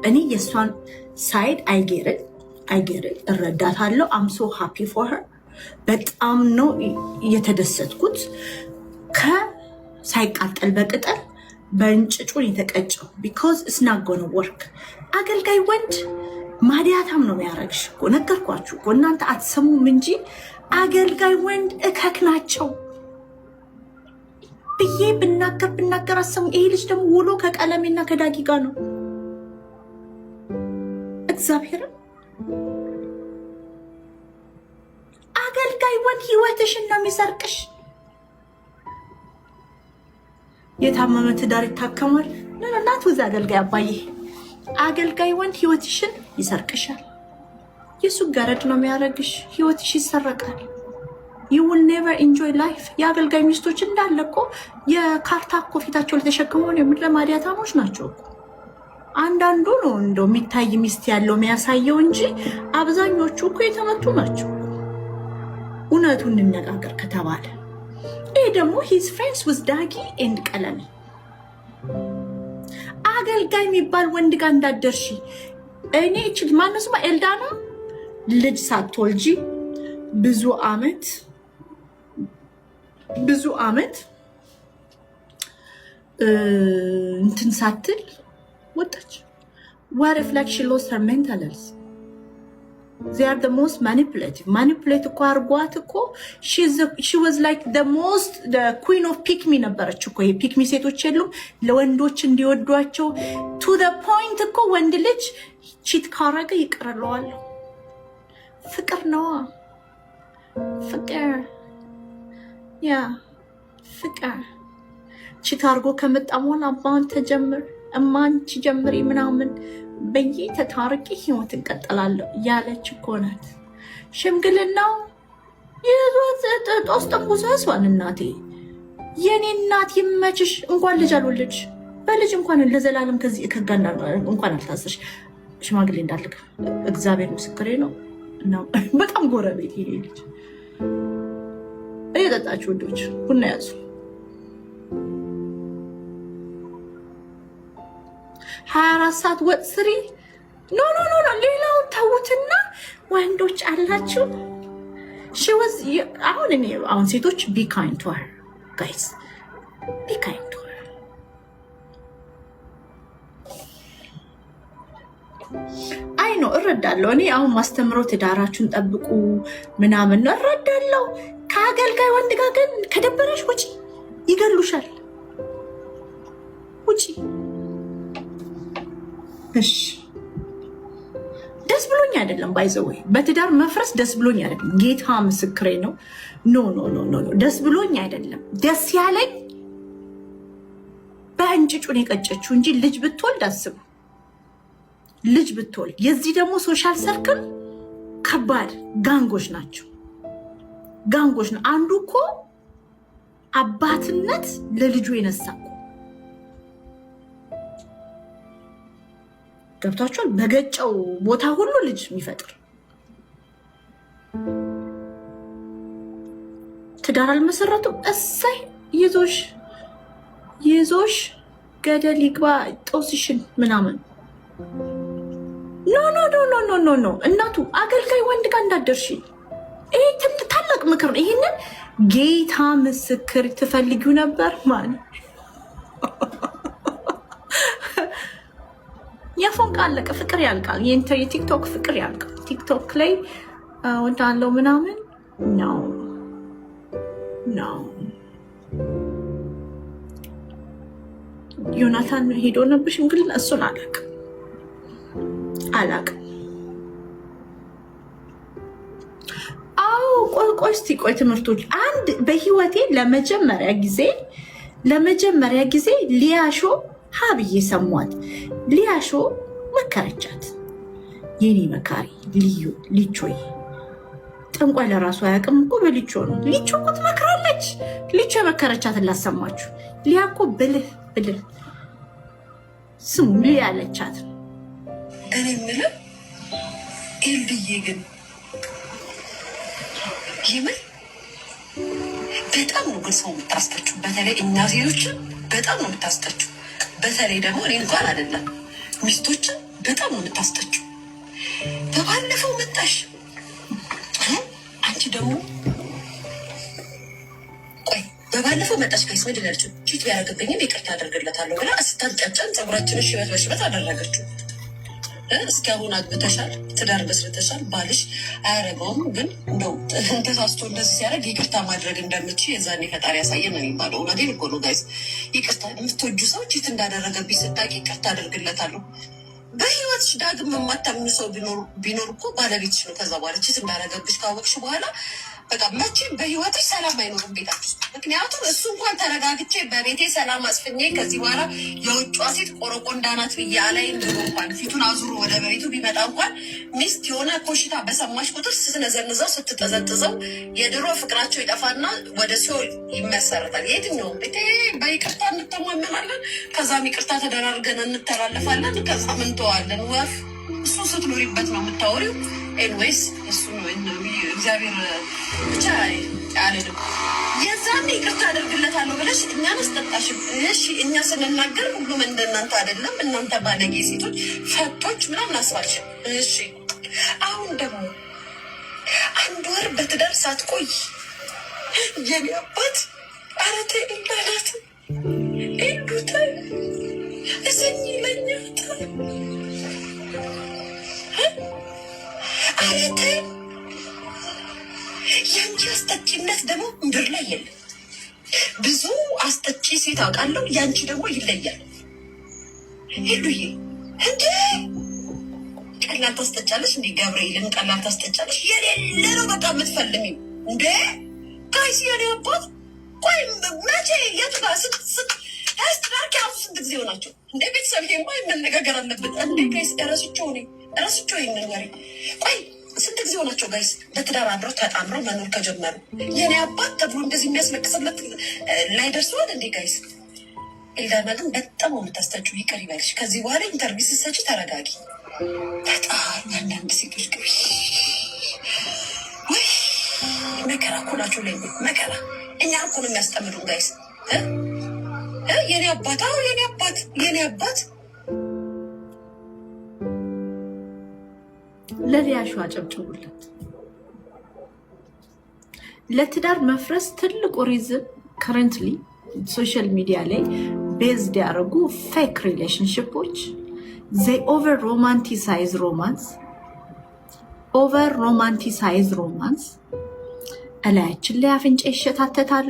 እኔ የእሷን ሳይድ አይጌርል እረዳታለሁ። አም ሶ ሃፒ ፎር ሄር በጣም ነው የተደሰትኩት። ሳይቃጠል በቅጠል በእንጭጩን የተቀጨው ቢኮዝ እስናት ጎነ ወርክ። አገልጋይ ወንድ ማዲያታም ነው የሚያደርግሽ እኮ ነገርኳችሁ እኮ እናንተ አትሰሙም እንጂ አገልጋይ ወንድ እከክ ናቸው ብዬ ብናገር አሰሙ። ይሄ ልጅ ደግሞ ውሎ ከቀለሜና ከዳጊ ጋር ነው። እግዚአብሔርን አገልጋይ ወንድ ህይወትሽን ነው የሚሰርቅሽ። የታመመ ትዳር ይታከማል። እናት ወዛ አገልጋይ አባዬ አገልጋይ ወንድ ህይወትሽን ይሰርቅሻል። የሱ ገረድ ነው የሚያደርግሽ። ህይወትሽ ይሰረቃል። you will never enjoy life። የአገልጋይ ሚስቶች እንዳለ እኮ የካርታ እኮ ፊታቸው ለተሸክመው ነው የምድረ ማዲያታሞች ናቸው እኮ። አንዳንዱ ነው እንደው የሚታይ ሚስት ያለው የሚያሳየው እንጂ አብዛኞቹ እኮ የተመቱ ናቸው። እውነቱን እንነጋገር ከተባለ ይሄ ደግሞ his friends with ዳጊ and ቀለሜ። አገልጋይ የሚባል ወንድ ጋር እንዳደርሺ እኔ እቺ ማነው ስማ ኤልዳና ልጅ ሳትወልጂ ብዙ አመት እንትን ሳትል ወጣች። what if like she lost her mental health? They are the most manipulate እኮ አርጓት እኮ she was like the queen of pick me ነበረች እኮ። የፒክ ሚ ሴቶች የሉም ለወንዶች እንዲወዷቸው to the point እኮ ወንድ ልጅ ቺት ካረገ ይቀርለዋል። ፍቅር ነው ፍቅር ያ ፍቅር ቺት አርጎ ከመጣ በኋላ አባን ተጀምር እማንቺ ጀምሪ ምናምን በይ ተታርቂ ህይወት እንቀጥላለሁ ያለች እኮ ናት። ሽምግልናው የዞት ጦስ ጠንቡሳሷን እናቴ የኔ እናት ይመችሽ። እንኳን ልጅ አልወለድሽ በልጅ እንኳን ለዘላለም ከዚህ ከጋና እንኳን አልታሰርሽ። ሽማግሌ እንዳልክ እግዚአብሔር ምስክሬ ነው። እና በጣም ጎረቤት ይሄ ልጅ እየጠጣችሁ ወዶች ቡና ያዙ። 24 ሰዓት ወጥ ስሪ። ኖ ሌላው ተውትና ወንዶች አላችሁ። አሁን ሴቶች be kind to her guys, be kind to her። አይ ነው እረዳለሁ። እኔ አሁን ማስተምረው ትዳራችሁን ጠብቁ ምናምን ነው እረዳለሁ። ከአገልጋይ ወንድ ጋር ግን ከደበረሽ ውጪ ይገሉሻል። ውጪ እሺ። ደስ ብሎኝ አይደለም ባይዘወይ በትዳር መፍረስ ደስ ብሎኝ አይደለም። ጌታ ምስክሬ ነው። ኖ ደስ ብሎኝ አይደለም። ደስ ያለኝ በእንጭጩን የቀጨችው እንጂ ልጅ ብትወልድ አስቡ። ልጅ ብትወልድ የዚህ ደግሞ ሶሻል ሰርክል ከባድ ጋንጎች ናቸው። ጋንጎች ነው። አንዱ እኮ አባትነት ለልጁ የነሳው ገብታችኋል። በገጨው ቦታ ሁሉ ልጅ የሚፈጥር ትዳር አልመሰረቱም። እሰይ ይዞሽ ገደል ይግባ ጦስሽን ምናምን። ኖ እናቱ አገልጋይ ወንድ ጋር እንዳደርሽ ይሄ ታላቅ ምክር ነው። ይሄንን ጌታ ምስክር ትፈልጊው ነበር ማለት የፎንቃ አለቀ። ፍቅር ያልቃል። የቲክቶክ ፍቅር ያልቃል። ቲክቶክ ላይ ወዳለው ምናምን ነው ዮናታን ሄዶ ነበር ሽምግልና። እሱን አላቅም። ቆይ ትምህርቶች አንድ በህይወቴ ለመጀመሪያ ጊዜ ሊያሾ ሀብዬ ሰሟት። ሊያሾ መከረቻት። የኔ መካሪ ሊቾይ ጠንቋይ ለራሱ አያውቅም እኮ በሊቾ ነው። ሊቾ እኮ ትመክራለች። ሊቾ የመከረቻትን ላሰማችሁ። ሊያ እኮ ብልህ ስሙ ሊያ ያለቻት እኔ የምልህ ኤልድዬ ግን ይምን በጣም ነው ሰው የምታስጠችው። በተለይ እኛ ሴቶችን በጣም ነው የምታስጠችው። በተለይ ደግሞ እኔ እንኳን አይደለም ሚስቶችን በጣም ነው የምታስጠችው። በባለፈው መጣሽ አንቺ ደግሞ ቆይ በባለፈው መጣሽ ከይስ ምንድን ያለችው ቺት ቢያደርግብኝም ይቅርታ አደርግለታለሁ ብላ ስታንጫጫን ፀጉራችንን ሽበት በሽበት አደረገችው። እስኪ አሁን አግብተሻል፣ ትዳር መስርተሻል፣ ባልሽ አያረገውም፣ ግን እንደው ተሳስቶ እንደዚህ ሲያደርግ ይቅርታ ማድረግ እንደምችል የዛኔ ፈጣሪ ያሳየን ነው የሚባለው። እውነቴን እኮ ነው ጋይስ። ይቅርታ የምትወጁ ሰው ቺት እንዳደረገብኝ ስታውቂ ይቅርታ አደርግለታለሁ። በህይወትሽ ዳግም የማታምኑ ሰው ቢኖር እኮ ባለቤትሽ ነው። ከዛ በኋላ ቺት እንዳደረገብሽ ካወቅሽ በኋላ በቃ መቼም በህይወትሽ ሰላም አይኖርም ቤታችሁ። ምክንያቱም እሱ እንኳን ተረጋግቼ በቤቴ ሰላም አስፍኜ ከዚህ በኋላ የውጭዋ ሴት ቆረቆንዳ ናት ብዬ አላይም ብሎ እንኳን ፊቱን አዙሮ ወደ ቤቱ ቢመጣ እንኳን ሚስት የሆነ ኮሽታ በሰማች ቁጥር ስትነዘንዘው ስትጠዘጥዘው የድሮ ፍቅራቸው ይጠፋና ወደ ሲኦል ይመሰረታል። የትኛውም ቤቴ በይቅርታ እንተማመናለን፣ ከዛም ይቅርታ ተደራርገን እንተላለፋለን፣ ከዛም እንተዋለን። ወፍ እሱ ስትኖሪበት ነው የምታወሪው። ኤንዌይስ እሱ ነው እግዚአብሔር ብቻ አልልም። የዛኔ ይቅርታ አደርግለታለሁ ብለሽ እኛን አስጠጣሽም። እሺ እኛ ስንናገር ሁሉም እንደናንተ አይደለም። እናንተ ባለጌ ሴቶች ፈቶች ምናምን አስባልሽም። እሺ አሁን ደግሞ 1 ወር በትዳር ሳትቆይ የኔ አባት አረቴ እንዳላት ኤንዱተ እሰኝ ለኛታ አረቴ ያንቺ አስጠጪነት ደግሞ ምድር ላይ የለም። ብዙ አስጠጪ ሴት አውቃለሁ፣ ያንቺ ደግሞ ይለያል። ሄዱዬ እንዴ ቀላል ታስጠጫለሽ እንዴ? ገብርኤልን ቀላል ታስጠጫለሽ? የሌለ ነው በቃ የምትፈልሚው እንዴ ጋይስ። የኔ አባት ቆይ መቼ የቱ ጋር ስትዳርኪ አሁ ስንት ጊዜ ሆናቸው እንዴ? ቤተሰብ ይሄማ መነጋገር አለበት እንዴ ጋይስ። ረስቸው ይህንን ወሬ ቆይ ስንት ጊዜ ሆናቸው ጋይስ በትዳር አብረው ተጣምረው መኖር ከጀመሩ? የኔ አባት ተብሎ እንደዚህ የሚያስለቅስለት ላይ ደርሰዋል እንዴ ጋይስ? ኤልዳና ግን በጣም የምታስታችሁ ይቅር ይበልሽ። ከዚህ በኋላ ኢንተርቪው ስትሰጪ ተረጋጊ። በጣም አንዳንድ ሴቶች ግን ወይ መከራ እኮ ናቸው ላይ መከራ። እኛ እኮ ነው የሚያስጠምዱን ጋይስ። የኔ አባት የኔ አባት ለሊያሹ አጨብጭቡለት። ለትዳር መፍረስ ትልቁ ሪዝን ከረንትሊ ሶሻል ሚዲያ ላይ ቤዝድ ያደረጉ ፌክ ሪሌሽንሽፖች ዘይ ኦቨር ሮማንቲሳይዝ ሮማንስ እላያችን ላይ አፍንጫ ይሸታተታሉ፣